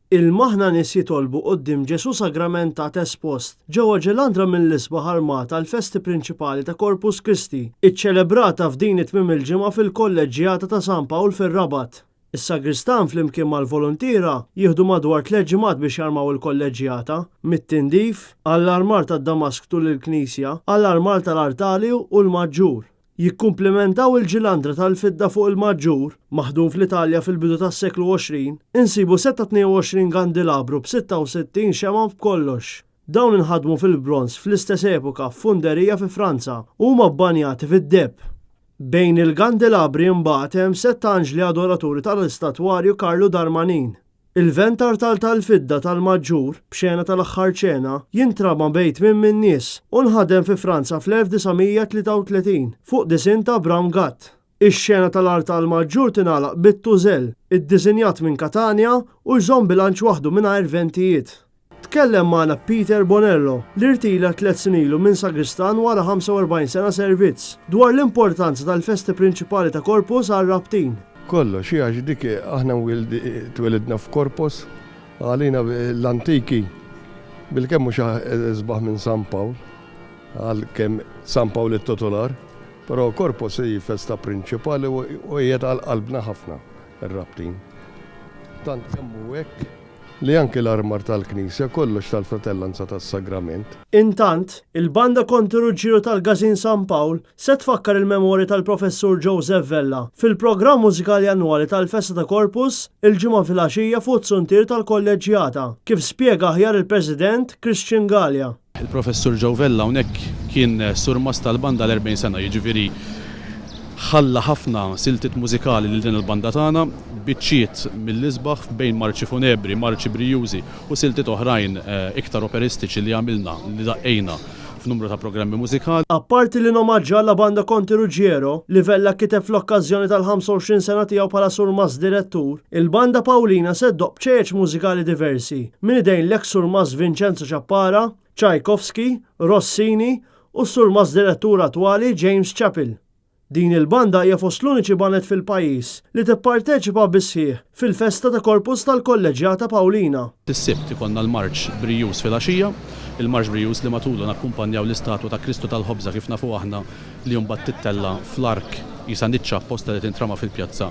Il-maħna nies jitolbu quddiem Ġesu sagramentat espost ġewwa ġelandra mill-isbaħ armata għall festi prinċipali ta' Corpus Christi, iċċelebrata f'din it-tmiem il-ġimgħa fil-kolleġġjata ta' San Pawl fir-Rabat. Is-sagristan flimkien mal-volontiera jieħdu madwar 3 ġimgħat biex jarmaw il-kolleġġjata, mit-tindif, għall-armar tad-Damask tul il-Knisja, għall-armar tal-Artalju u l-Maġġur. Jikkumplementaw il-ġilandra tal-fidda fuq il-Maġġur, maħdum fl-Italja fil-bidu tas-seklu 20, insibu 22 kandilabru b'66 xema b'kollox. Dawn inħadmu fil-bronz fl-istess epoka f'funderija fi Franza u huma bbanjati fid-deb. Bejn il-kandilabri imbagħad hemm 7 anġli adoraturi tal-istatwarju Karlu Darmanin. Il-ventar tal-fidda tal-Maġġur b'xena tal-aħħar ċena jintraba bejn 8 nies u nħadem fi Franza fl-1933 fuq disin ta' Bram Gatt. Ix-xena tal-art tal-Maġġur tingħalaq bit-tużell iddisinjat minn Katania u jżomm bilanċ waħdu mingħajr ventijiet. Tkellem magħna Peter Bonello li rtila 3 snilu minn sagristan wara 45 sena servizz dwar l-importanza tal-festi prinċipali ta' Corpus għar-rabtin. Kollox, għax dik aħna twelidna f'Korpus, għalina l-antiki, bil-kemm mhux isbaħ minn San Pawl, għal-kemm San Pawl it-totolar, però Korpus hi festa prinċipali u qiegħed għal-qalbna ħafna ir-rabtin. Tant kemm hekk li anke l-armar tal-Knisja kollox tal-fratellanza tas-sagrament. Intant, il-banda kontrarġġieru tal-Gazin San Pawl se tfakkar il-memorji tal-Professur Joseph Vella fil-programm mużikali annwali tal-Festa ta' Corpus il-ġimgħa filgħaxija fuq it-suntir tal-kolleġġjata, kif spjega aħjar il-President Christian Gallia. Il-Professur Joe Vella hawnhekk kien surmas tal-banda l-40 sena, jiġifieri ħalla ħafna siltiet mużikali lil din il-banda tagħna, biċċiet mill-isbaħ bejn marċi funebri, marċi brijużi u siltiet oħrajn iktar operistiċi li għamilna li daqqejna f'numru ta' programmi mużikali. Apparti li nomaġġa la banda Conti Ruggiero li Vella kiteb fl-okkażjoni tal-25 sena tiegħu bħala surmas direttur, il-banda Pawlina seddoq b'ċejjeċ mużikali diversi minn idejn l-eks surmas Vincenzo Ciappara, Tchaikovsky, Rossini u s-surmas direttur attwali James Chappell. Din il-banda hija fost l-uniċi banet fil-pajjiż li tipparteċipa bisħieħ fil-festa ta' Corpus tal-kolleġġjata Pawlina. Is-sibt ikollna l-marċ Brijuż filgħaxija, il-marċ Brijuż li matulu nakkumpanjaw l-istatwa ta' Kristu tal-Ħobża kif nafu aħna li mbagħad tittella fl-ark jisa niċċa apposta li tintrama fil-pjazza,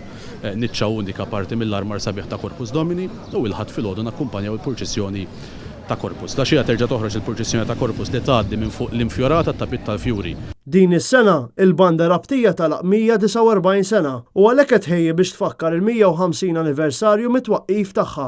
niċċa unika parti mill-armar sabiħ ta' Corpus Domini u il-ħadd filgħodu nakkumpanjaw il-purċissjoni ta' Corpus. Laxija terġa' toħroġ il-purċissjoni ta' Corpus li tgħaddi minn fuq l-infjorata ta' tal-Fjuri. Din is-sena il-banda rabtija talaq 149 sena u għalhekk qed tħejji biex tfakkar il-150 anniversarju mit-twaqqif tagħha.